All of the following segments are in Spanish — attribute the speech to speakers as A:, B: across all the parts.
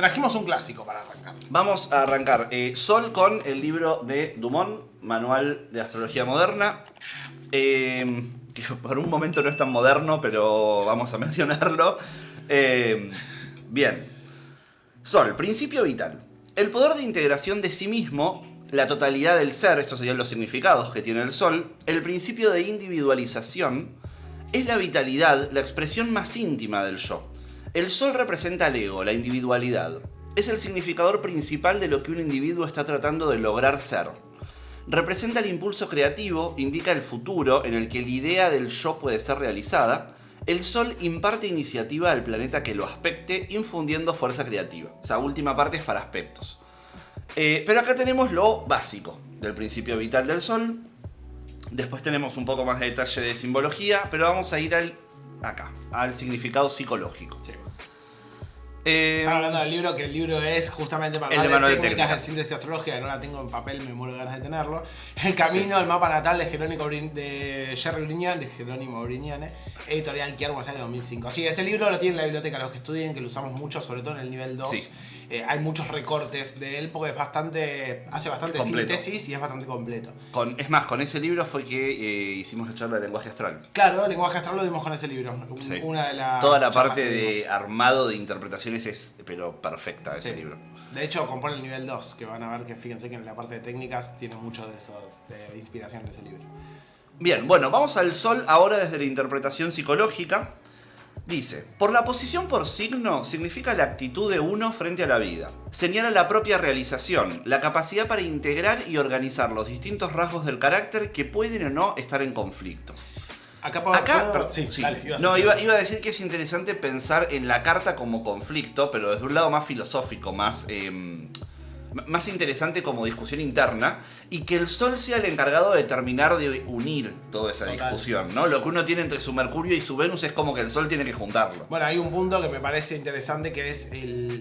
A: Trajimos un clásico para arrancar.
B: Vamos a arrancar Sol con el libro de Dumont, Manual de Astrología Moderna. Que por un momento no es tan moderno, pero vamos a mencionarlo. Bien. Sol, principio vital. El poder de integración de sí mismo, la totalidad del ser, estos serían los significados que tiene el Sol. El principio de individualización es la vitalidad, la expresión más íntima del yo. El Sol representa el ego, la individualidad. Es el significador principal de lo que un individuo está tratando de lograr ser. Representa el impulso creativo, indica el futuro en el que la idea del yo puede ser realizada. El Sol imparte iniciativa al planeta que lo aspecte, infundiendo fuerza creativa. Esa última parte es para aspectos. Pero acá tenemos lo básico del principio vital del Sol. Después tenemos un poco más de detalle de simbología, pero vamos a ir al significado psicológico.
A: Sí. Estaba hablando del libro, que el libro es justamente para
B: hablar de
A: técnicas de síntesis astrológica, que no la tengo en papel, me muero de ganas de tenerlo. El camino al mapa natal de Jerónimo Brignone, editorial Kierkegaard, de 2005. Sí, ese libro lo tiene en la biblioteca, los que estudien, que lo usamos mucho, sobre todo en el nivel 2. Sí. Hay muchos recortes de él porque hace bastante síntesis y es bastante completo.
B: Es más, con ese libro fue que hicimos la charla de lenguaje astral.
A: Claro, el lenguaje astral lo dimos con ese libro.
B: Sí.
A: Una de las
B: Toda la parte de armado de interpretaciones es perfecta ese libro.
A: De hecho, compone el nivel 2, que van a ver que fíjense que en la parte de técnicas tiene mucho de inspiración en ese libro.
B: Bien, bueno, vamos al Sol ahora desde la interpretación psicológica. Dice, por la posición por signo significa la actitud de uno frente a la vida. Señala la propia realización, la capacidad para integrar y organizar los distintos rasgos del carácter que pueden o no estar en conflicto. Iba a decir que es interesante pensar en la carta como conflicto, pero desde un lado más filosófico, más interesante como discusión interna, y que el Sol sea el encargado de terminar de unir toda esa discusión, ¿no? Lo que uno tiene entre su Mercurio y su Venus es como que el Sol tiene que juntarlo.
A: Bueno, hay un punto que me parece interesante, que es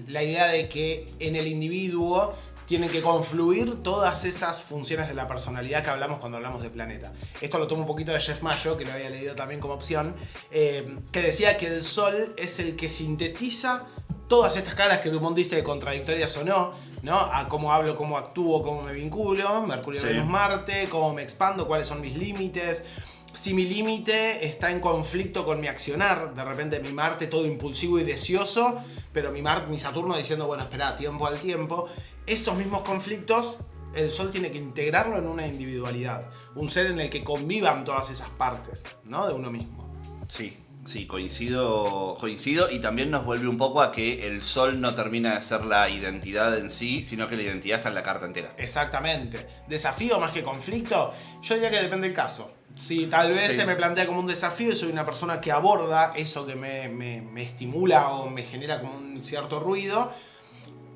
A: la idea de que en el individuo tienen que confluir todas esas funciones de la personalidad que hablamos cuando hablamos de planeta. Esto lo tomo un poquito de Jeff Mayo, que lo había leído también como opción, que decía que el Sol es el que sintetiza todas estas caras que Dumont dice contradictorias o no, a cómo hablo, cómo actúo, cómo me vinculo, Mercurio, Venus, Marte, cómo me expando, cuáles son mis límites. Si mi límite está en conflicto con mi accionar, de repente mi Marte todo impulsivo y deseoso, pero mi Saturno diciendo, bueno, espera, tiempo al tiempo. Esos mismos conflictos, el Sol tiene que integrarlo en una individualidad, un ser en el que convivan todas esas partes, de uno mismo.
B: Sí, coincido y también nos vuelve un poco a que el Sol no termina de ser la identidad en sí, sino que la identidad está en la carta entera.
A: Exactamente. Desafío más que conflicto, yo diría que depende del caso. Si tal vez se me plantea como un desafío y soy una persona que aborda eso que me estimula o me genera como un cierto ruido,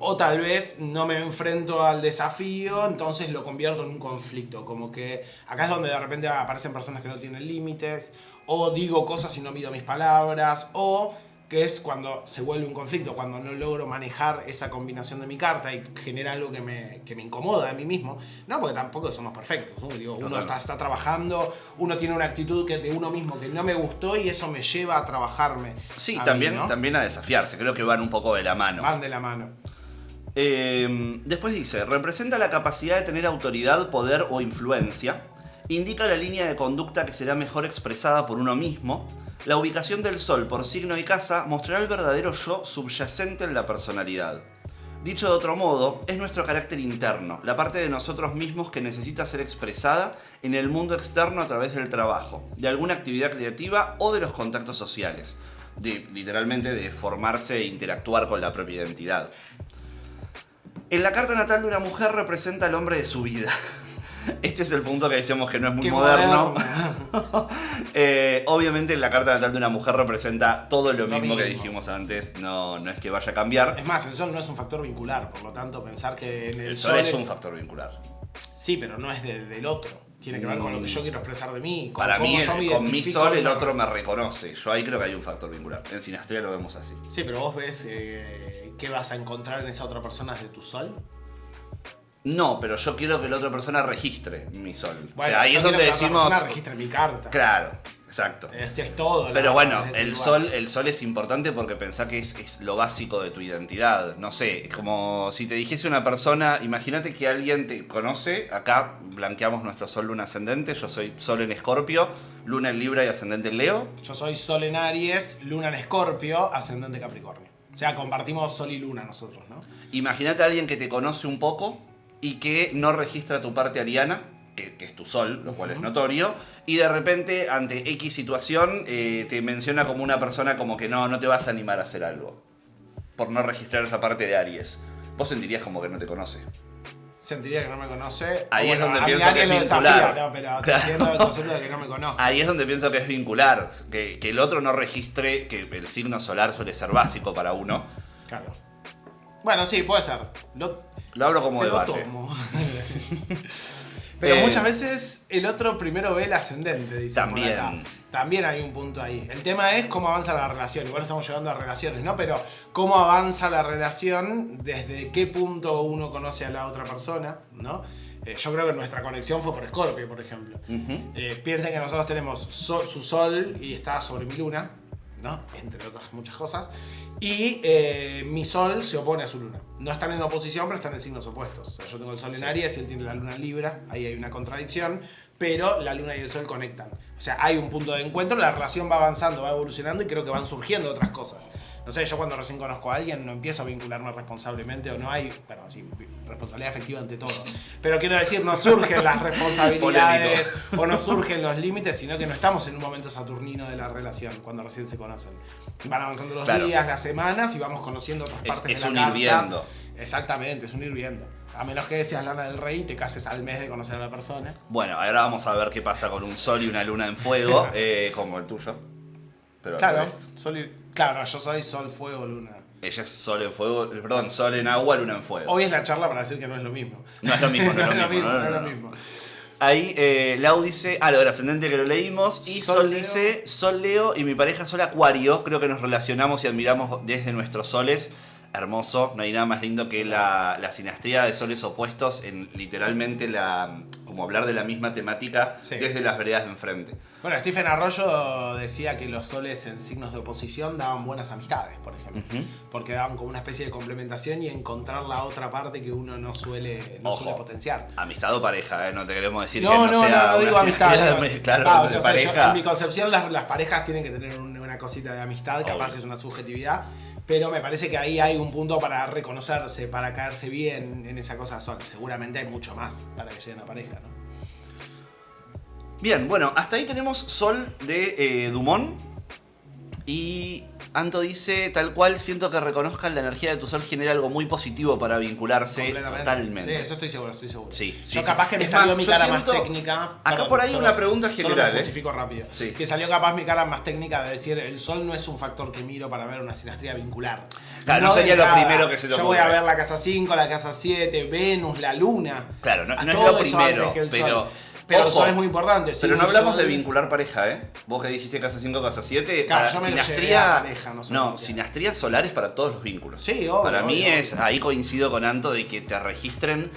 A: o tal vez no me enfrento al desafío, entonces lo convierto en un conflicto. Como que acá es donde de repente aparecen personas que no tienen límites, o digo cosas y no mido mis palabras, o que es cuando se vuelve un conflicto, cuando no logro manejar esa combinación de mi carta y genera algo que me incomoda a mí mismo. No, porque tampoco somos perfectos, ¿no? Digo, uno está trabajando, uno tiene una actitud de uno mismo que no me gustó y eso me lleva a trabajarme.
B: Sí, también a desafiarse, creo que van un poco de la mano.
A: Van de la mano.
B: Después dice, representa la capacidad de tener autoridad, poder o influencia, indica la línea de conducta que será mejor expresada por uno mismo, la ubicación del Sol por signo y casa mostrará el verdadero yo subyacente en la personalidad. Dicho de otro modo, es nuestro carácter interno, la parte de nosotros mismos que necesita ser expresada en el mundo externo a través del trabajo, de alguna actividad creativa o de los contactos sociales, literalmente de formarse e interactuar con la propia identidad. En la carta natal de una mujer representa al hombre de su vida. Este es el punto que decíamos que no es muy moderno. Obviamente en la carta natal de una mujer representa todo lo mismo que dijimos antes. No es que vaya a cambiar.
A: Es más, el Sol no es un factor vincular, por lo tanto pensar que en
B: el Sol es un factor vincular.
A: Sí, pero no es del otro. Tiene que ver con lo que yo quiero expresar de mí.
B: Para mí, con mi Sol el otro me reconoce. Yo ahí creo que hay un factor vincular. En sinastría lo vemos así.
A: Sí, pero vos ves qué vas a encontrar en esa otra persona de tu Sol.
B: No, pero yo quiero que la otra persona registre mi Sol.
A: Bueno, o sea, ahí es donde decimos. Que la otra persona registre mi carta.
B: Claro. Exacto.
A: Es todo.
B: Pero bueno,
A: desde ese
B: el
A: lugar.
B: sol es importante porque pensá que es lo básico de tu identidad. No sé, es como si te dijese una persona, imagínate que alguien te conoce, acá blanqueamos nuestro sol, luna ascendente, yo soy sol en Escorpio, luna en Libra y ascendente en Leo.
A: Yo soy Sol en Aries, Luna en Escorpio, ascendente Capricornio. O sea, compartimos Sol y Luna nosotros, ¿no?
B: Imagínate a alguien que te conoce un poco y que no registra tu parte ariana, que es tu sol, lo cual es notorio, y de repente ante X situación te menciona como una persona como que no te vas a animar a hacer algo, por no registrar esa parte de Aries. Vos sentirías como que no te conoce.
A: Sentiría que no me conoce.
B: Ahí es donde
A: a mí
B: pienso que
A: Aries
B: es
A: lo desafía,
B: vincular.
A: ¿no? Pero
B: Claro.
A: entiendo el concepto de que no me conozca.
B: Ahí es donde pienso que es vincular, que el otro no registre, que el signo solar suele ser básico para uno.
A: Claro. Bueno, sí, puede ser.
B: Lo hablo como
A: Te lo
B: debate.
A: tomo. Pero
B: Eh,
A: muchas veces el otro primero ve el ascendente, dice.
B: También.
A: Por acá. También hay un punto ahí. El tema es cómo avanza la relación. Igual estamos llegando a relaciones, ¿no? Pero cómo avanza la relación, desde qué punto uno conoce a la otra persona, ¿no? Yo creo que nuestra conexión fue por Scorpio, por ejemplo. Piensen que nosotros tenemos su sol y está sobre mi luna, ¿no? Entre otras muchas cosas. Y mi sol se opone a su luna. No están en oposición, pero están en signos opuestos. O sea, yo tengo el sol en Aries y él tiene la luna en Libra. Ahí hay una contradicción. Pero la luna y el sol conectan. O sea, hay un punto de encuentro, la relación va avanzando, va evolucionando y creo que van surgiendo otras cosas. No sé, yo cuando recién conozco a alguien no empiezo a vincularme responsablemente o no hay, pero sí, responsabilidad afectiva ante todo. Pero quiero decir, no surgen las responsabilidades o no surgen los límites, sino que no estamos en un momento saturnino de la relación cuando recién se conocen. Van avanzando los días, las semanas y vamos conociendo otras partes
B: es
A: de la
B: un
A: carta.
B: ir viendo.
A: Exactamente, es un ir viendo. A menos que seas Lana del Rey y te cases al mes de conocer a la persona.
B: Bueno, ahora vamos a ver qué pasa con un sol y una luna en fuego, como el tuyo. Pero al
A: Claro,
B: revés.
A: claro, no, yo soy sol, fuego, luna.
B: Ella es sol en fuego, perdón, sol en agua, luna en fuego.
A: Hoy es la charla para decir que no es lo mismo.
B: No es lo mismo, no es lo mismo.
A: no es lo mismo.
B: Ahí Lau dice, lo del ascendente que lo leímos, y
A: Sol
B: Sol
A: Leo.
B: dice, Sol Leo y mi pareja Sol Acuario, creo que nos relacionamos y admiramos desde nuestros soles. Hermoso, no hay nada más lindo que la sinastría de soles opuestos en literalmente como hablar de la misma temática
A: Sí.
B: desde las veredas de enfrente.
A: Bueno, Stephen Arroyo decía que los soles en signos de oposición daban buenas amistades, por ejemplo. Porque daban como una especie de complementación y encontrar la otra parte que uno no suele
B: Ojo,
A: potenciar.
B: Amistad o pareja, no te queremos decir que
A: No,
B: no
A: no,
B: sea
A: no
B: una
A: digo amistad.
B: sinastría, claro,
A: Ah,
B: de
A: no sé,
B: pareja.
A: en mi concepción las parejas tienen que tener una cosita de amistad, capaz
B: Obvio.
A: es una subjetividad. Pero me parece que ahí hay un punto para reconocerse, para caerse bien en esa cosa sol. Seguramente hay mucho más para que llegue una pareja, ¿no?
B: Bien, bueno, hasta ahí tenemos Sol de Dumont. Y Anto dice, tal cual, siento que reconozcan la energía de tu sol genera algo muy positivo para vincularse
A: Completamente.
B: totalmente.
A: Sí, eso estoy seguro, estoy seguro.
B: Sí,
A: Yo
B: sí,
A: capaz
B: sí.
A: que me
B: Es
A: salió
B: más,
A: mi
B: yo
A: cara
B: siento-
A: más técnica.
B: Acá por ahí una pregunta
A: Solo
B: general,
A: me justifico rápido.
B: Sí.
A: Que salió capaz mi cara más técnica de decir, el sol no es un factor que miro para ver una sinastría vincular.
B: Claro, no
A: de
B: sería lo
A: entrada.
B: primero que se te
A: Yo voy a
B: ocurre.
A: ver la casa 5, la casa 7, Venus, la luna.
B: Claro, no
A: A
B: es lo
A: todo eso
B: primero,
A: antes que el
B: pero...
A: sol. Pero el
B: ojo,
A: sol es muy importante.
B: Pero
A: sin
B: no
A: un
B: hablamos
A: sol-
B: de vincular pareja, ¿eh? Vos que dijiste casa 5, casa 7.
A: Claro,
B: para
A: yo me lo llevé
B: sinastría,
A: a pareja, no solamente.
B: sinastría solar es para todos los vínculos.
A: Sí, obvio,
B: Para mí
A: obvio,
B: es,
A: obvio.
B: ahí coincido con Anto de que te registren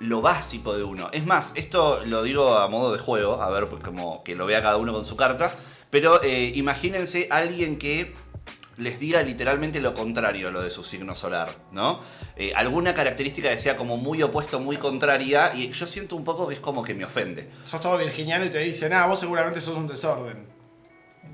B: lo básico de uno. Es más, esto lo digo a modo de juego, a ver, pues como que lo vea cada uno con su carta. Pero imagínense alguien que les diga literalmente lo contrario a lo de su signo solar, ¿no? Alguna característica que sea como muy opuesto, muy contraria, y yo siento un poco que es como que me ofende.
A: Sos todo virginiano y te dicen, vos seguramente sos un desorden.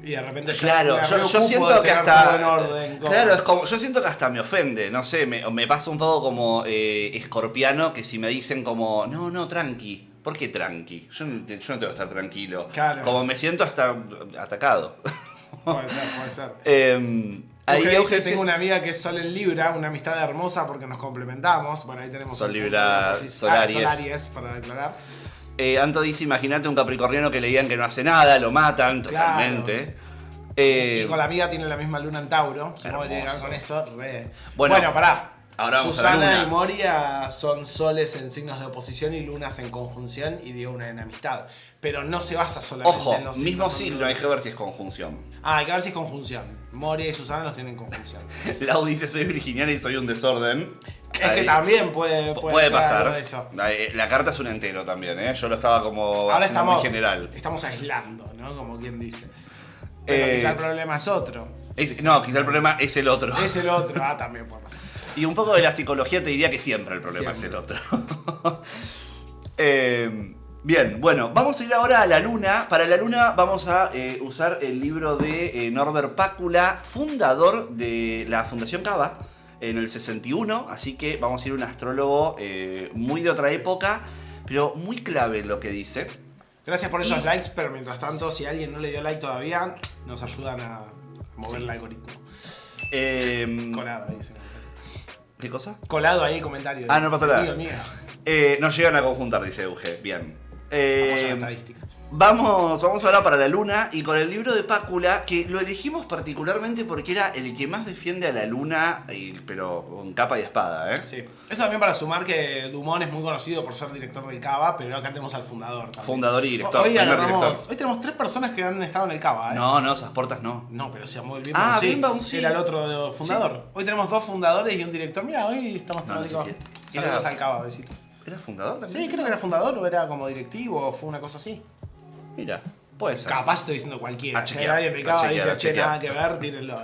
A: Y de repente
B: Claro,
A: me
B: yo
A: preocupo
B: siento
A: de
B: que
A: tener
B: hasta.
A: todo en orden, como-
B: Claro, es como. Yo siento que hasta me ofende. No sé, me pasa un poco como escorpiano que si me dicen como. No, tranqui. ¿Por qué tranqui? Yo no tengo que estar tranquilo.
A: Claro.
B: Como me siento hasta atacado.
A: Puede ser.
B: Ahí
A: Ahí
B: dice,
A: tengo una amiga que es Sol en Libra, una amistad hermosa porque nos complementamos. Bueno, ahí tenemos
B: Sol
A: un
B: Libra,
A: punto de
B: Sol Aries.
A: Sol Aries, para declarar.
B: Anto dice, imagínate un capricorniano que le digan que no hace nada, lo matan
A: Claro.
B: totalmente.
A: Y con la amiga tiene la misma luna en Tauro. Supongo que tiene que ver
B: hermoso.
A: con eso. Re.
B: Bueno,
A: Bueno, pará.
B: ahora vamos a la
A: Susana
B: luna.
A: y Moria son soles en signos de oposición y lunas en conjunción y Diego una en amistad. Pero no se basa solamente
B: Ojo,
A: en los
B: mismo
A: signos.
B: signo, hay que ver si es conjunción.
A: Hay que ver si es conjunción. Moria y Susana los tienen en conjunción.
B: Lau dice, soy virginiana y soy un desorden.
A: Es que
B: Ahí.
A: también puede
B: Puede
A: traer algo
B: pasar.
A: de eso.
B: La carta es un entero también, ¿eh? Yo lo estaba como
A: Ahora
B: haciendo muy
A: estamos,
B: general.
A: estamos aislando, ¿no? Como quien dice. Pero quizá el problema es otro.
B: No, quizá el problema es el otro.
A: Es el otro, también puede pasar.
B: Y un poco de la psicología te diría que siempre el problema es el otro. Bien, bueno, vamos a ir ahora a la luna. Para la luna vamos a usar el libro de Norbert Pácula, fundador de la Fundación Cava, en el 61. Así que vamos a ir a un astrólogo muy de otra época, pero muy clave en lo que dice.
A: Gracias por esos likes, pero mientras tanto, si alguien no le dio like todavía, nos ayudan a mover el algoritmo. Colado ahí, sí.
B: ¿Qué cosa?
A: Colado ahí el comentario.
B: No pasa nada.
A: Mío.
B: Nos llegan a conjuntar, dice Euge. Bien.
A: La estadística.
B: Vamos ahora para la luna y con el libro de Pácula, que lo elegimos particularmente porque era el que más defiende a la luna, pero con capa y espada, ¿eh?
A: Sí. Esto también para sumar que Dumont es muy conocido por ser director del Cava, pero acá tenemos al fundador también.
B: Fundador y director.
A: Hoy tenemos 3 personas que han estado en el Cava, ¿eh?
B: No, esas portas no.
A: No, pero se llamó el
B: Birnbaum, sí.
A: Era el otro fundador. Sí. Hoy tenemos 2 fundadores y un director. Mira, hoy estamos
B: temáticos.
A: Saludos al Cava, besitos.
B: ¿Era fundador también?
A: Sí, creo que era fundador o era como directivo o fue una cosa así.
B: Mira, puede ser.
A: Capaz estoy diciendo cualquiera.
B: Si
A: alguien del Cava dice, che, nada que ver, tírenlo,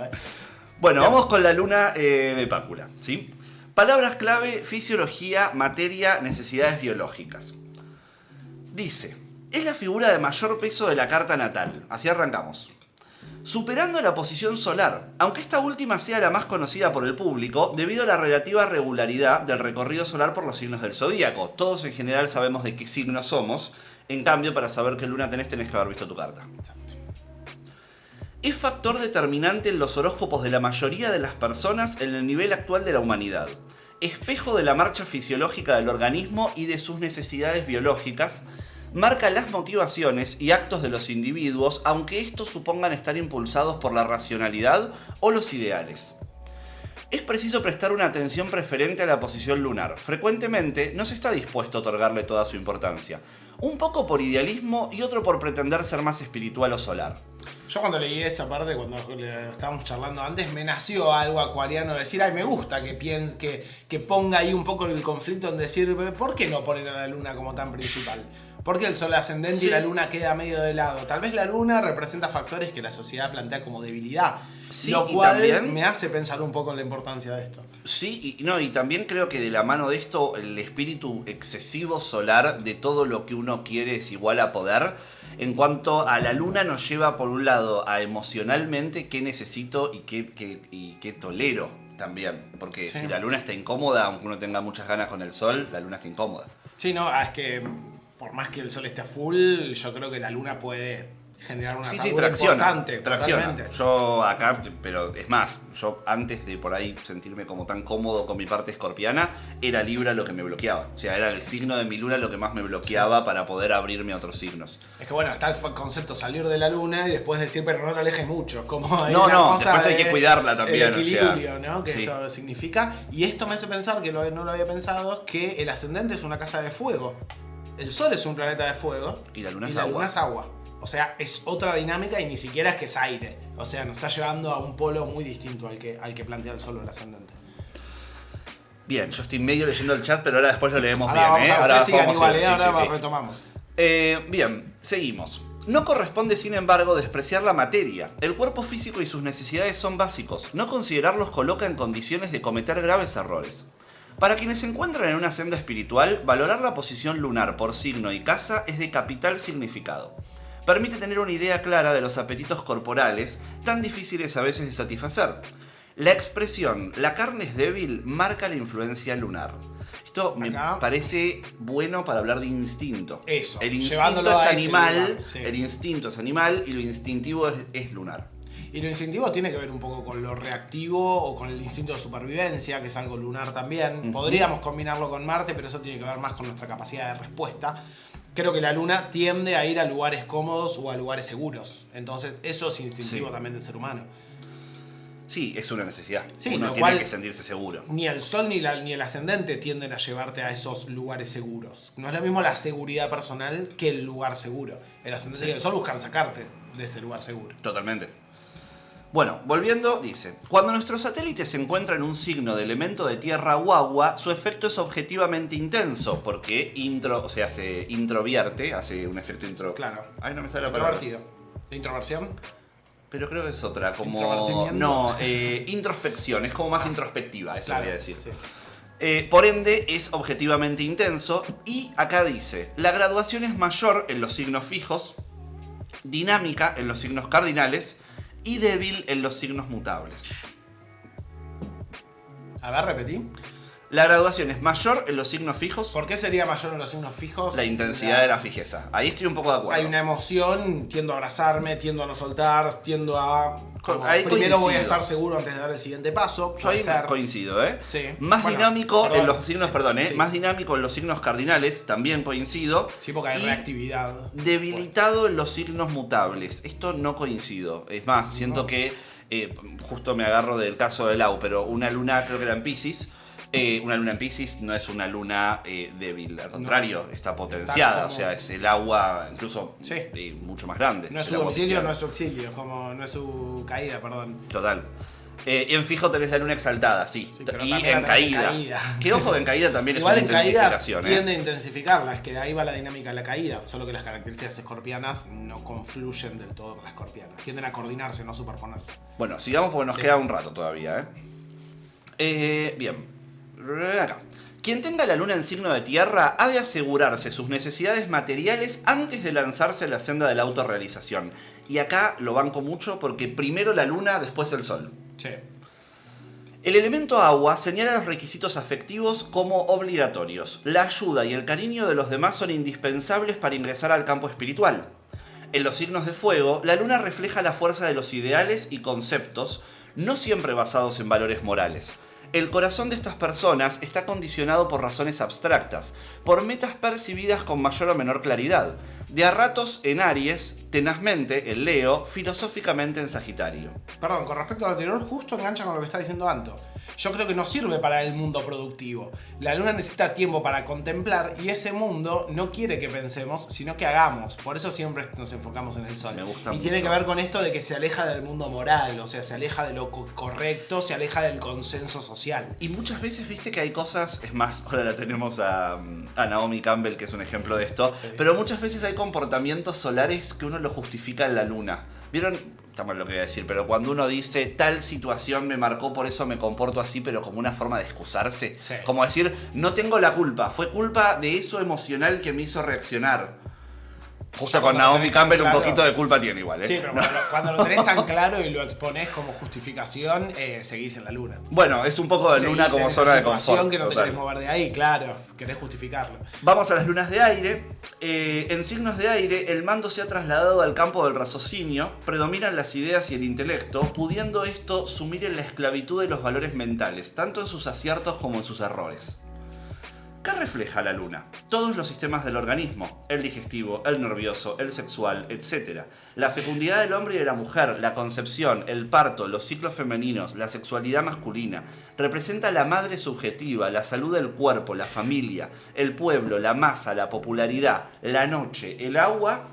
B: Bueno, vamos con la luna de Pácula, ¿sí? Palabras clave: fisiología, materia, necesidades biológicas. Dice, es la figura de mayor peso de la carta natal. Así arrancamos. Superando la posición solar, aunque esta última sea la más conocida por el público debido a la relativa regularidad del recorrido solar por los signos del zodíaco. Todos en general sabemos de qué signo somos, en cambio para saber qué luna tenés que haber visto tu carta. Es factor determinante en los horóscopos de la mayoría de las personas en el nivel actual de la humanidad. Espejo de la marcha fisiológica del organismo y de sus necesidades biológicas, marca las motivaciones y actos de los individuos, aunque estos supongan estar impulsados por la racionalidad o los ideales. Es preciso prestar una atención preferente a la posición lunar. Frecuentemente no se está dispuesto a otorgarle toda su importancia, un poco por idealismo y otro por pretender ser más espiritual o solar.
A: Yo cuando leí esa parte, cuando estábamos charlando antes, me nació algo acuariano de decir, ay, me gusta que ponga ahí un poco el conflicto en decir, ¿por qué no poner a la luna como tan principal? ¿Por qué el sol ascendente y la luna queda medio de lado? Tal vez la luna representa factores que la sociedad plantea como debilidad. Sí, lo cual también me hace pensar un poco en la importancia de esto.
B: Sí, y también creo que de la mano de esto, el espíritu excesivo solar de todo lo que uno quiere es igual a poder. En cuanto a la luna nos lleva por un lado a emocionalmente qué necesito y qué tolero también. Porque si la luna está incómoda, aunque uno tenga muchas ganas con el sol, la luna está incómoda.
A: Sí, no, es que por más que el sol esté a full, yo creo que la luna puede generar una atadura importante.
B: Tracciona. Yo acá, pero es más, yo antes de por ahí sentirme como tan cómodo con mi parte escorpiana, era Libra lo que me bloqueaba. O sea, era el signo de mi luna lo que más me bloqueaba para poder abrirme a otros signos.
A: Es que bueno, está el concepto salir de la luna y después decir, pero no te alejes mucho. Como
B: después hay que cuidarla también.
A: El equilibrio, ¿no? Que eso significa. Y esto me hace pensar, que no lo había pensado, que el ascendente es una casa de fuego. El sol es un planeta de fuego
B: y la luna
A: es agua. O sea, es otra dinámica y ni siquiera es que es aire. O sea, nos está llevando a un polo muy distinto al que plantea el sol o el ascendente.
B: Bien, yo estoy medio leyendo el chat, pero ahora después lo leemos
A: bien. Ahora
B: vamos
A: retomamos.
B: Bien, seguimos. No corresponde, sin embargo, despreciar la materia. El cuerpo físico y sus necesidades son básicos. No considerarlos coloca en condiciones de cometer graves errores. Para quienes se encuentran en una senda espiritual, valorar la posición lunar por signo y casa es de capital significado. Permite tener una idea clara de los apetitos corporales, tan difíciles a veces de satisfacer. La expresión "la carne es débil" marca la influencia lunar. Esto me parece bueno para hablar de instinto.
A: Eso.
B: El instinto es animal, el instinto es animal y lo instintivo es lunar.
A: Y lo instintivo tiene que ver un poco con lo reactivo o con el instinto de supervivencia, que es algo lunar también. Podríamos combinarlo con Marte, pero eso tiene que ver más con nuestra capacidad de respuesta. Creo que la luna tiende a ir a lugares cómodos o a lugares seguros. Entonces, eso es instintivo también del ser humano.
B: Sí, es una necesidad.
A: Sí,
B: uno tiene que sentirse seguro.
A: Ni el sol ni el ascendente tienden a llevarte a esos lugares seguros. No es lo mismo la seguridad personal que el lugar seguro. El ascendente y el sol buscan sacarte de ese lugar seguro.
B: Totalmente. Bueno, volviendo, dice, cuando nuestro satélite se encuentra en un signo de elemento de tierra o agua, su efecto es objetivamente intenso, porque se introvierte, hace un efecto
A: Claro.
B: Ay, no me sale la palabra.
A: Introvertido. ¿De introversión?
B: Pero creo que es otra, como...
A: ¿Introvertimiento?
B: No, introspección, es como más introspectiva, eso
A: Claro,
B: voy a decir.
A: sí.
B: Por ende, es objetivamente intenso y acá dice, la graduación es mayor en los signos fijos, dinámica en los signos cardinales y débil en los signos mutables.
A: A ver, repetí.
B: La graduación es mayor en los signos fijos.
A: ¿Por qué sería mayor en los signos fijos?
B: La intensidad de la fijeza. Ahí estoy un poco de acuerdo.
A: Hay una emoción, tiendo a abrazarme, tiendo a no soltar, tiendo a...
B: Ahí
A: primero voy a
B: coincido.
A: estar seguro antes de dar el siguiente paso.
B: Yo ahí
A: Puede ser.
B: coincido, ¿eh?
A: Sí.
B: Más
A: Bueno,
B: dinámico
A: perdón.
B: en los signos,
A: Sí.
B: más dinámico en los signos cardinales, también coincido.
A: Sí, porque hay
B: Y
A: reactividad.
B: debilitado en los signos mutables. Esto no coincido. Es más, siento que, justo me agarro del caso de Lau, pero una luna creo que era en Piscis. Una luna en Piscis no es una luna débil, al contrario, está potenciada,
A: como-
B: o sea, es el agua incluso
A: Sí.
B: Mucho más grande.
A: No es
B: el
A: su
B: agua
A: domicilio,
B: oficial.
A: no es su exilio, como no es su caída, perdón.
B: Total. Y en fijo tenés la luna exaltada, sí.
A: Sí, pero
B: y
A: también
B: en
A: la tenés en
B: caída.
A: caída.
B: Que ojo, en caída también es
A: Igual
B: una
A: en caída
B: intensificación,
A: tiende a intensificarla, es que de ahí va la dinámica de la caída, solo que las características escorpianas no confluyen del todo con las escorpianas. Tienden a coordinarse, no superponerse.
B: Bueno, sigamos porque nos
A: Sí.
B: queda un rato todavía, bien. Acá. Quien tenga la luna en signo de tierra ha de asegurarse sus necesidades materiales antes de lanzarse a la senda de la autorrealización. Y acá lo banco mucho porque primero la luna, después el sol.
A: Sí.
B: El elemento agua señala los requisitos afectivos como obligatorios. La ayuda y el cariño de los demás son indispensables para ingresar al campo espiritual. En los signos de fuego, la luna refleja la fuerza de los ideales y conceptos, no siempre basados en valores morales. El corazón de estas personas está condicionado por razones abstractas, por metas percibidas con mayor o menor claridad. De a ratos en Aries, tenazmente en Leo, filosóficamente en Sagitario.
A: Perdón, con respecto al anterior, justo engancha con lo que está diciendo Anto. Yo creo que no sirve para el mundo productivo. La luna necesita tiempo para contemplar y ese mundo no quiere que pensemos, sino que hagamos. Por eso siempre nos enfocamos en el sol.
B: Me gusta
A: y tiene
B: mucho.
A: que ver con esto de que se aleja del mundo moral, o sea, se aleja de lo correcto, se aleja del consenso social.
B: Y muchas veces viste que hay cosas, es más, ahora la tenemos a Naomi Campbell, que es un ejemplo de esto,
A: Sí.
B: pero muchas veces hay comportamientos solares que uno lo justifica en la luna. ¿Vieron? Está mal lo que voy a decir, pero cuando uno dice tal situación me marcó, por eso me comporto así, pero como una forma de excusarse.
A: Sí.
B: Como decir, no tengo la culpa, fue culpa de eso emocional que me hizo reaccionar. Justo
A: Ya
B: con
A: cuando lo
B: Naomi
A: tenés
B: Campbell
A: claro.
B: un poquito de culpa tiene igual, ¿eh?
A: Sí, pero
B: No.
A: cuando lo tenés tan claro y lo exponés como justificación, seguís en la luna.
B: Bueno, es un poco de luna
A: Seguís
B: como
A: en esa
B: zona de
A: situación
B: confort.
A: que no te
B: total.
A: querés mover de ahí, claro, querés justificarlo.
B: Vamos a las lunas de aire. En signos de aire, el mando se ha trasladado al campo del raciocinio, predominan las ideas y el intelecto, pudiendo esto sumir en la esclavitud de los valores mentales, tanto en sus aciertos como en sus errores. ¿Qué refleja la luna? Todos los sistemas del organismo, el digestivo, el nervioso, el sexual, etc. La fecundidad del hombre y de la mujer, la concepción, el parto, los ciclos femeninos, la sexualidad masculina. Representa la madre subjetiva, la salud del cuerpo, la familia, el pueblo, la masa, la popularidad, la noche, el agua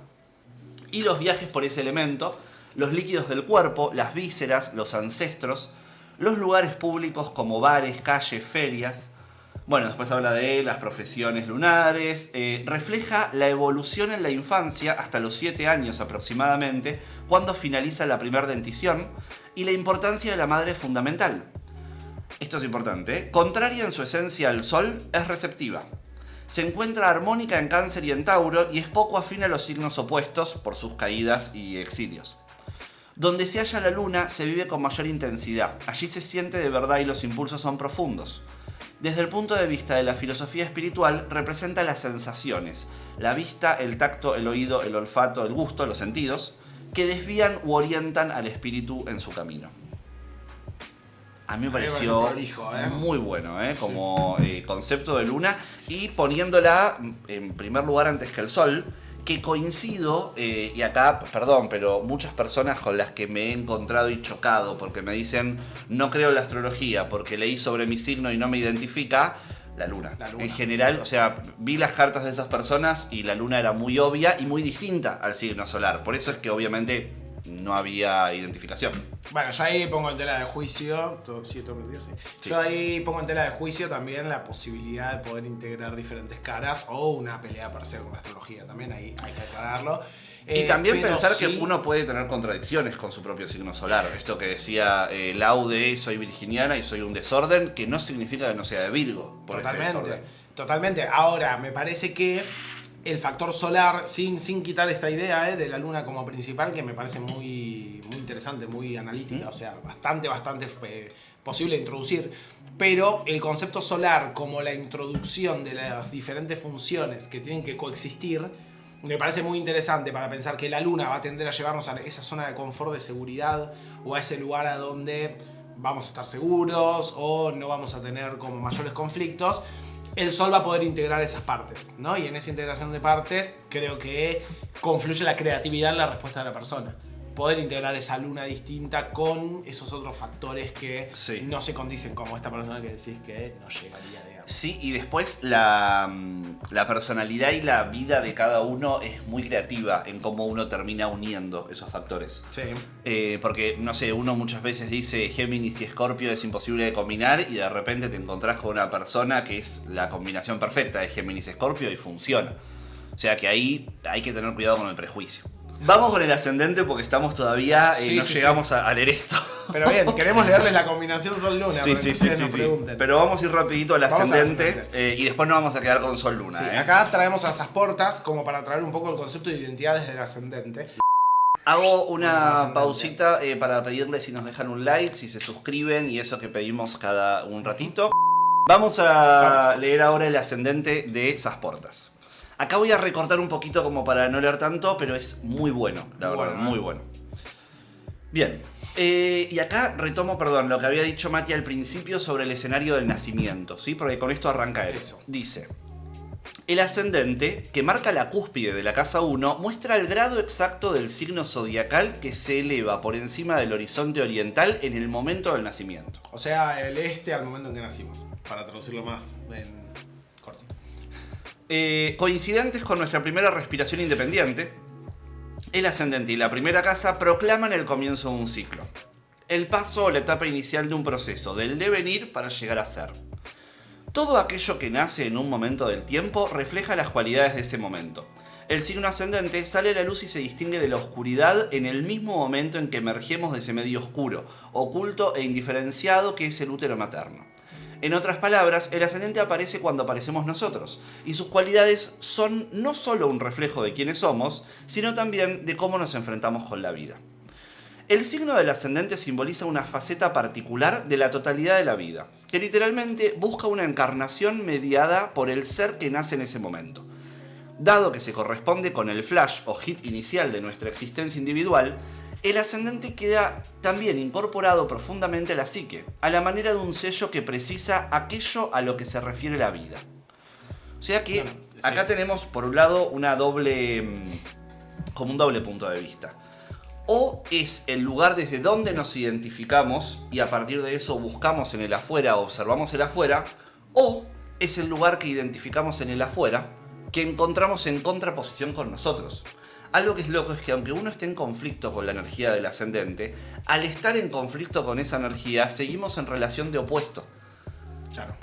B: y los viajes por ese elemento, los líquidos del cuerpo, las vísceras, los ancestros, los lugares públicos como bares, calles, ferias. Bueno, después habla de las profesiones lunares, refleja la evolución en la infancia hasta los 7 años aproximadamente, cuando finaliza la primera dentición, y la importancia de la madre es fundamental. Esto es importante, ¿eh? Contraria en su esencia al Sol, es receptiva. Se encuentra armónica en Cáncer y en Tauro y es poco afín a los signos opuestos por sus caídas y exilios. Donde se halla la luna se vive con mayor intensidad, allí se siente de verdad y los impulsos son profundos. Desde el punto de vista de la filosofía espiritual, representa las sensaciones, la vista, el tacto, el oído, el olfato, el gusto, los sentidos, que desvían u orientan al espíritu en su camino. A mí me pareció
A: prolijo, ¿eh?
B: muy bueno, como concepto de luna, y poniéndola en primer lugar antes que el sol, que coincido, y acá, perdón, pero muchas personas con las que me he encontrado y chocado, porque me dicen, no creo en la astrología, porque leí sobre mi signo y no me identifica, la luna.
A: La luna.
B: En general, o sea, vi las cartas de esas personas y la luna era muy obvia y muy distinta al signo solar. Por eso es que obviamente no había identificación.
A: Bueno, yo ahí pongo en tela de juicio, sí. Yo ahí pongo en tela de juicio también la posibilidad de poder integrar diferentes caras o una pelea parcial con la astrología. También ahí hay que aclararlo.
B: Y también pensar
A: sí,
B: que uno puede tener contradicciones con su propio signo solar. Esto que decía Lau de soy virginiana y soy un desorden, que no significa que no sea de Virgo. Por ese desorden.
A: Totalmente. Ahora, me parece que el factor solar, sin quitar esta idea de la luna como principal, que me parece muy interesante, muy analítica, o sea, bastante posible de introducir, pero el concepto solar como la introducción de las diferentes funciones que tienen que coexistir, me parece muy interesante para pensar que la luna va a tender a llevarnos a esa zona de confort, de seguridad, o a ese lugar a donde vamos a estar seguros o no vamos a tener como mayores conflictos. El sol va a poder integrar esas partes, ¿no? Y en esa integración de partes creo que confluye la creatividad en la respuesta de la persona. Poder integrar esa luna distinta con esos otros factores que no se condicen, como esta persona que decís que no llegaría, digamos.
B: Sí, y después la personalidad y la vida de cada uno es muy creativa en cómo uno termina uniendo esos factores.
A: Sí.
B: Porque, no sé, uno muchas veces dice Géminis y Escorpio es imposible de combinar y de repente te encontrás con una persona que es la combinación perfecta de Géminis y Escorpio y funciona. O sea que ahí hay que tener cuidado con el prejuicio. Vamos con el ascendente porque estamos todavía, llegamos a leer esto.
A: Pero bien, queremos leerles la combinación Sol-Luna.
B: Sí. Pero vamos a ir rapidito al ascendente y después nos vamos a quedar con Sol-Luna.
A: Sí, acá traemos a esas portas como para traer un poco el concepto de identidad desde el ascendente.
B: Hago una pausita para pedirles si nos dejan un like, si se suscriben y eso que pedimos cada un ratito. Vamos a leer ahora el ascendente de esas portas. Acá voy a recortar un poquito como para no leer tanto, pero es muy bueno, la verdad, muy bueno. Bien, y acá retomo, lo que había dicho Mati al principio sobre el escenario del nacimiento, ¿sí? Porque con esto arranca eso. Dice, el ascendente, que marca la cúspide de la casa 1, muestra el grado exacto del signo zodiacal que se eleva por encima del horizonte oriental en el momento del nacimiento.
A: O sea, el este al momento en que nacimos, para traducirlo más en corto.
B: Coincidentes con nuestra primera respiración independiente, el ascendente y la primera casa proclaman el comienzo de un ciclo. El paso o la etapa inicial de un proceso, del devenir para llegar a ser. Todo aquello que nace en un momento del tiempo refleja las cualidades de ese momento. El signo ascendente sale a la luz y se distingue de la oscuridad en el mismo momento en que emergemos de ese medio oscuro, oculto e indiferenciado que es el útero materno. En otras palabras, el ascendente aparece cuando aparecemos nosotros, y sus cualidades son no solo un reflejo de quiénes somos, sino también de cómo nos enfrentamos con la vida. El signo del ascendente simboliza una faceta particular de la totalidad de la vida, que literalmente busca una encarnación mediada por el ser que nace en ese momento. Dado que se corresponde con el flash o hit inicial de nuestra existencia individual, el ascendente queda también incorporado profundamente a la psique, a la manera de un sello que precisa aquello a lo que se refiere la vida. O sea que acá tenemos por un lado como un doble punto de vista. O es el lugar desde donde nos identificamos y a partir de eso buscamos en el afuera o observamos el afuera, o es el lugar que identificamos en el afuera que encontramos en contraposición con nosotros. Algo que es loco es que aunque uno esté en conflicto con la energía del ascendente, al estar en conflicto con esa energía, seguimos en relación de opuesto.
A: Claro.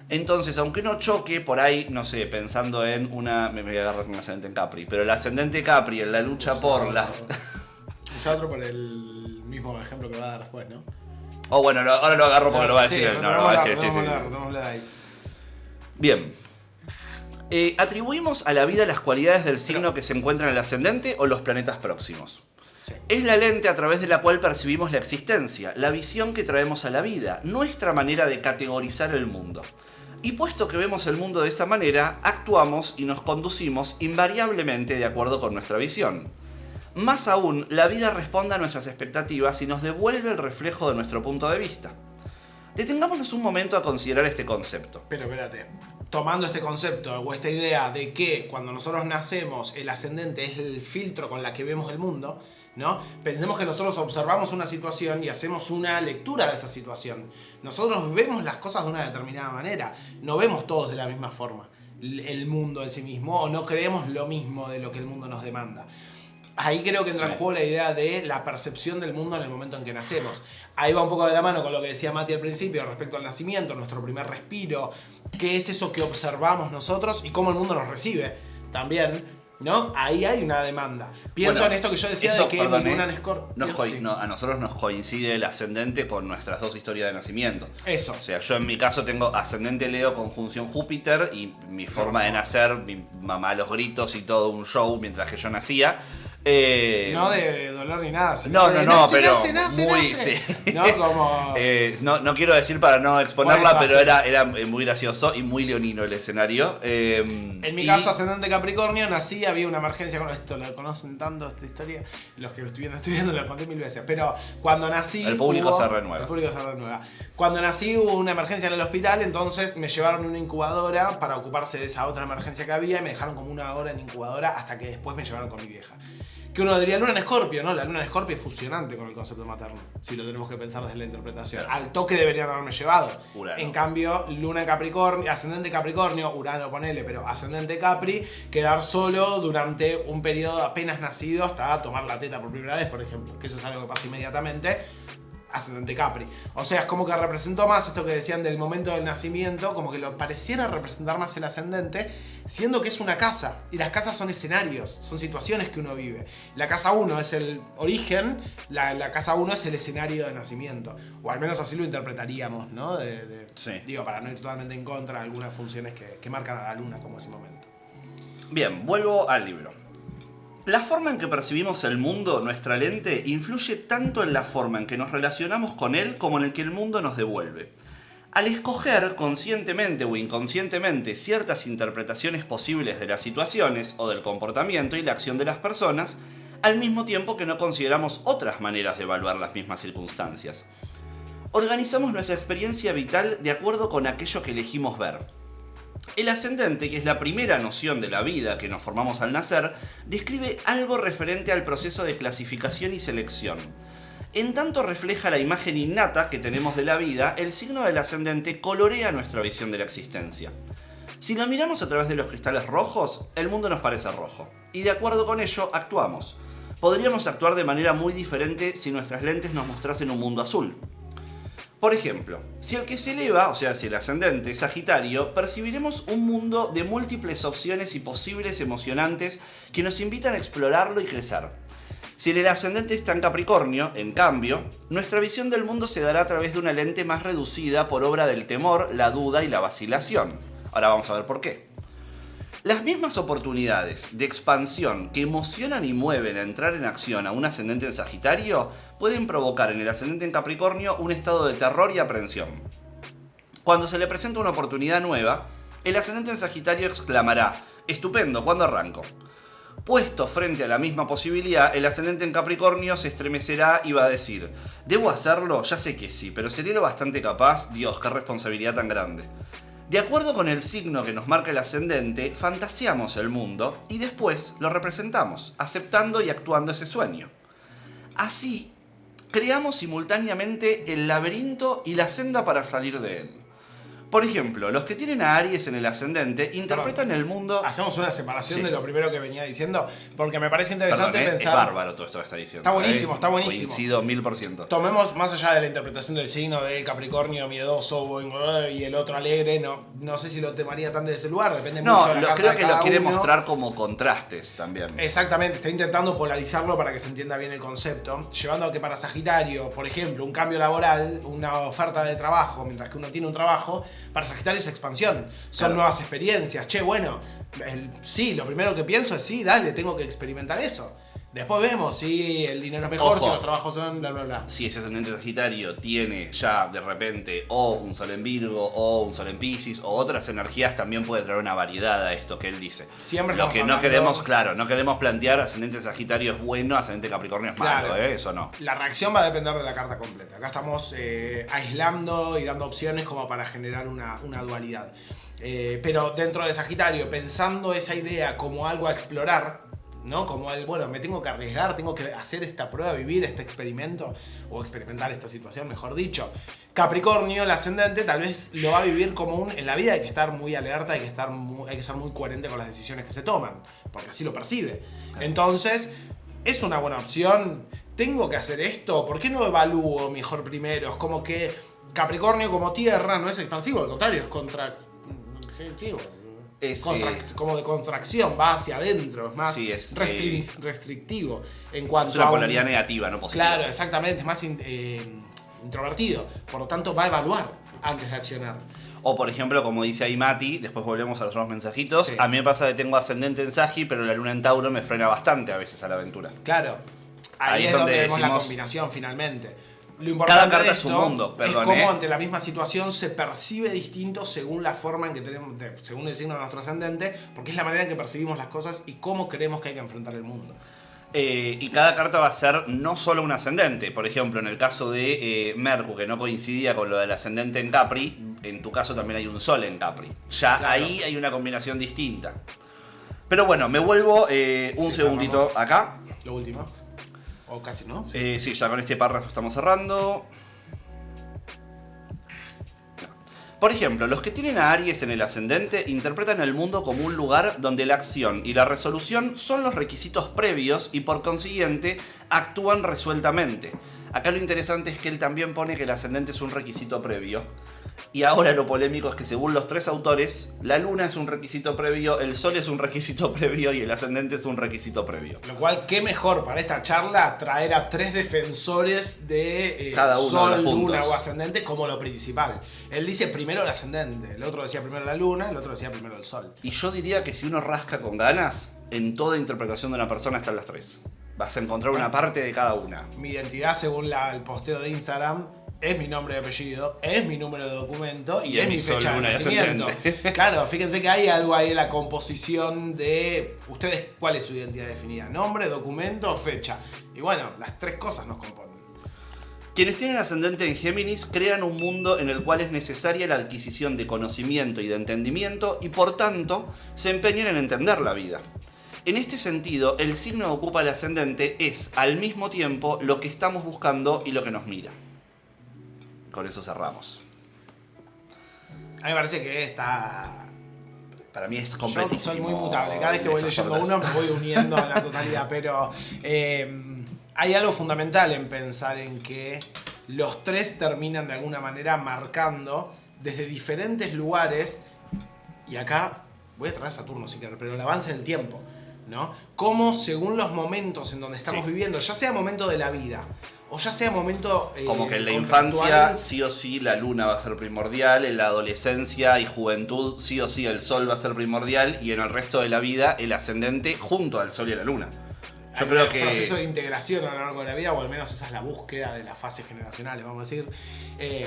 B: Entonces, aunque uno choque por ahí, no sé, pensando en me voy a agarrar con el ascendente en Capri, pero el ascendente Capri en la lucha por las...
A: Usa otro por el mismo ejemplo que va a dar después, ¿no?
B: Oh, bueno, ahora lo agarro porque lo va a decir él. No, lo va a decir, sí. Bien. ¿Atribuimos a la vida las cualidades del signo que se encuentra en el ascendente o los planetas próximos? Sí. Es la lente a través de la cual percibimos la existencia, la visión que traemos a la vida, nuestra manera de categorizar el mundo. Y puesto que vemos el mundo de esa manera, actuamos y nos conducimos invariablemente de acuerdo con nuestra visión. Más aún, la vida responde a nuestras expectativas y nos devuelve el reflejo de nuestro punto de vista. Detengámonos un momento a considerar este concepto.
A: Pero espérate, tomando este concepto o esta idea de que cuando nosotros nacemos el ascendente es el filtro con la que vemos el mundo, ¿no? Pensemos que nosotros observamos una situación y hacemos una lectura de esa situación. Nosotros vemos las cosas de una determinada manera, no vemos todos de la misma forma el mundo en sí mismo o no creemos lo mismo de lo que el mundo nos demanda. Ahí creo que entra en juego la idea de la percepción del mundo en el momento en que nacemos. Ahí va un poco de la mano con lo que decía Mati al principio respecto al nacimiento, nuestro primer respiro, qué es eso que observamos nosotros y cómo el mundo nos recibe también, ¿no? Ahí hay una demanda. Pienso en esto que yo decía de que Luna en Scorpio.
B: A nosotros nos coincide el ascendente con nuestras dos historias de nacimiento.
A: Eso.
B: O sea, yo en mi caso tengo ascendente Leo conjunción Júpiter y mi forma de nacer, mi mamá a los gritos y todo un show mientras que yo nacía.
A: No de dolor ni nada.
B: No, pero
A: nace.
B: Sí.
A: No, como...
B: no quiero decir para no exponerla,
A: Bueno,
B: pero era muy gracioso y muy leonino el escenario.
A: En mi caso, ascendente Capricornio, nací, había una emergencia con esto, lo conocen tanto esta historia, los que estuvieron estudiando lo conté 1000 veces, pero cuando nací...
B: El público se renueva.
A: Cuando nací hubo una emergencia en el hospital, entonces me llevaron a una incubadora para ocuparse de esa otra emergencia que había y me dejaron como 1 hora en incubadora hasta que después me llevaron con mi vieja. Que uno diría Luna en Escorpio, ¿no? La Luna en Escorpio es fusionante con el concepto materno, si lo tenemos que pensar desde la interpretación. Al toque deberían haberme llevado.
B: Urano.
A: En cambio, Luna en Capricornio, ascendente Capricornio, Urano ponele, pero ascendente Capri, quedar solo durante un periodo apenas nacido hasta tomar la teta por primera vez, por ejemplo, que eso es algo que pasa inmediatamente. Ascendente Capri. O sea, es como que representó más esto que decían del momento del nacimiento, como que lo pareciera representar más el ascendente, siendo que es una casa. Y las casas son escenarios, son situaciones que uno vive. La casa 1 es el origen, la casa 1 es el escenario de nacimiento. O al menos así lo interpretaríamos, ¿no?
B: Sí.
A: Digo, para no ir totalmente en contra de algunas funciones que marcan a la luna como ese momento.
B: Bien, vuelvo al libro. La forma en que percibimos el mundo, nuestra lente, influye tanto en la forma en que nos relacionamos con él como en el que el mundo nos devuelve. Al escoger conscientemente o inconscientemente ciertas interpretaciones posibles de las situaciones o del comportamiento y la acción de las personas, al mismo tiempo que no consideramos otras maneras de evaluar las mismas circunstancias. Organizamos nuestra experiencia vital de acuerdo con aquello que elegimos ver. El ascendente, que es la primera noción de la vida que nos formamos al nacer, describe algo referente al proceso de clasificación y selección. En tanto refleja la imagen innata que tenemos de la vida, el signo del ascendente colorea nuestra visión de la existencia. Si lo miramos a través de los cristales rojos, el mundo nos parece rojo, y de acuerdo con ello actuamos. Podríamos actuar de manera muy diferente si nuestras lentes nos mostrasen un mundo azul. Por ejemplo, si el que se eleva, o sea, si el ascendente es Sagitario, percibiremos un mundo de múltiples opciones y posibles emocionantes que nos invitan a explorarlo y crecer. Si el ascendente está en Capricornio, en cambio, nuestra visión del mundo se dará a través de una lente más reducida por obra del temor, la duda y la vacilación. Ahora vamos a ver por qué. Las mismas oportunidades de expansión que emocionan y mueven a entrar en acción a un ascendente en Sagitario pueden provocar en el ascendente en Capricornio un estado de terror y aprensión. Cuando se le presenta una oportunidad nueva, el ascendente en Sagitario exclamará: ¡estupendo! ¿Cuándo arranco? Puesto frente a la misma posibilidad, el ascendente en Capricornio se estremecerá y va a decir: ¿debo hacerlo? Ya sé que sí, pero ¿seré lo bastante capaz? Dios, qué responsabilidad tan grande. De acuerdo con el signo que nos marca el ascendente, fantaseamos el mundo y después lo representamos, aceptando y actuando ese sueño. Así, creamos simultáneamente el laberinto y la senda para salir de él. Por ejemplo, los que tienen a Aries en el ascendente interpretan el mundo...
A: Hacemos una separación de lo primero que venía diciendo, porque me parece interesante pensar...
B: Es bárbaro todo esto que está diciendo.
A: Está buenísimo, está buenísimo.
B: Coincido 1000%.
A: Tomemos más allá de la interpretación del signo del Capricornio miedoso y el otro alegre, no sé si lo temaría tan desde ese lugar, depende mucho de la carta
B: creo que lo quiere
A: uno.
B: mostrar como contrastes también.
A: Exactamente, está intentando polarizarlo para que se entienda bien el concepto, llevando a que para Sagitario, por ejemplo, un cambio laboral, una oferta de trabajo, mientras que uno tiene un trabajo, para Sagitario es expansión, son nuevas experiencias. Che, bueno, sí, lo primero que pienso es sí, dale, tengo que experimentar eso. Después vemos si el dinero es mejor, si los trabajos son bla bla bla.
B: Si ese ascendente Sagitario tiene ya de repente o un sol en Virgo o un sol en Piscis o otras energías, también puede traer una variedad a esto que él dice.
A: Siempre
B: lo que no queremos, no queremos plantear ascendente Sagitario es bueno, ascendente Capricornio es malo, eso no.
A: La reacción va a depender de la carta completa. Acá estamos aislando y dando opciones como para generar una dualidad. Pero dentro de Sagitario, pensando esa idea como algo a explorar, ¿no? Como el, bueno, me tengo que arriesgar, tengo que hacer esta prueba, vivir este experimento, o experimentar esta situación, mejor dicho. Capricornio, el ascendente, tal vez lo va a vivir como en la vida hay que estar muy alerta, hay que ser muy coherente con las decisiones que se toman, porque así lo percibe. Entonces, ¿Es una buena opción? ¿Tengo que hacer esto? ¿Por qué no evalúo mejor primero? Es como que Capricornio como tierra no es expansivo, al contrario, es como de contracción, va hacia adentro, es más restrictivo en cuanto
B: es una polaridad negativa, no positiva.
A: Claro, exactamente, es más introvertido, por lo tanto va a evaluar antes de accionar.
B: O por ejemplo, como dice ahí Mati, después volvemos a los otros mensajitos,
A: Sí.
B: a mí me pasa que tengo ascendente en Sagi, pero la luna en Tauro me frena bastante a veces a la aventura.
A: Claro, ahí es donde vemos la combinación finalmente. Lo importante
B: cada carta
A: de
B: es un
A: esto
B: mundo, perdón,
A: es cómo ante la misma situación se percibe distinto según la forma en que tenemos, según el signo de nuestro ascendente, porque es la manera en que percibimos las cosas y cómo creemos que hay que enfrentar el mundo.
B: Y cada carta va a ser no solo un ascendente. Por ejemplo, en el caso de Mercurio, que no coincidía con lo del ascendente en Capri, en tu caso también hay un sol en Capri. Ya claro. Ahí hay una combinación distinta. Pero bueno, me vuelvo un segundito acá.
A: Lo último. O casi, ¿no?
B: Sí, ya con este párrafo estamos cerrando. Por ejemplo, los que tienen a Aries en el ascendente interpretan el mundo como un lugar donde la acción y la resolución son los requisitos previos y por consiguiente actúan resueltamente. Acá lo interesante es que él también pone que el ascendente es un requisito previo. Y ahora lo polémico es que según los tres autores, la luna es un requisito previo, el sol es un requisito previo y el ascendente es un requisito previo.
A: Lo cual, qué mejor para esta charla traer a tres defensores de
B: cada uno
A: sol,
B: de los
A: luna
B: puntos.
A: o ascendente como lo principal. Él dice primero el ascendente, el otro decía primero la luna, el otro decía primero el sol.
B: Y yo diría que si uno rasca con ganas, en toda interpretación de una persona están las tres. Vas a encontrar una parte de cada una.
A: Mi identidad según el posteo de Instagram es mi nombre y apellido, es mi número de documento y es mi fecha de nacimiento. Claro, fíjense que hay algo ahí en la composición de ustedes, ¿cuál es su identidad definida? Nombre, documento, fecha. Y bueno, las tres cosas nos componen.
B: Quienes tienen ascendente en Géminis crean un mundo en el cual es necesaria la adquisición de conocimiento y de entendimiento y por tanto se empeñan en entender la vida. En este sentido, el signo que ocupa el ascendente es al mismo tiempo lo que estamos buscando y lo que nos mira. Con eso cerramos.
A: A mí me parece que está...
B: Para mí es completísimo.
A: Yo soy muy mutable. Cada vez que voy leyendo uno me voy uniendo a la totalidad. Pero hay algo fundamental en pensar en que los tres terminan de alguna manera marcando desde diferentes lugares. Y acá voy a traer Saturno si quiero, pero el avance del tiempo, ¿no? Cómo según los momentos en donde estamos viviendo, ya sea momento de la vida o ya sea momento
B: como que en la infancia sí o sí la luna va a ser primordial, en la adolescencia y juventud sí o sí el sol va a ser primordial y en el resto de la vida el ascendente junto al sol y a la luna. Yo creo que...
A: un proceso de integración a lo largo de la vida, o al menos esa es la búsqueda de las fases generacionales, vamos a decir.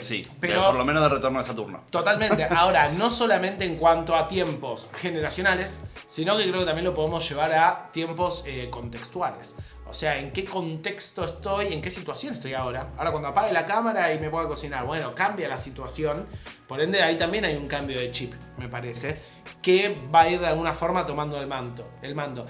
B: Sí,
A: pero
B: por lo menos de retorno de Saturno.
A: Totalmente. Ahora, no solamente en cuanto a tiempos generacionales, sino que creo que también lo podemos llevar a tiempos contextuales. O sea, ¿en qué contexto estoy? ¿En qué situación estoy ahora? Ahora, cuando apague la cámara y me ponga a cocinar, bueno, cambia la situación. Por ende, ahí también hay un cambio de chip, me parece, que va a ir de alguna forma tomando el mando.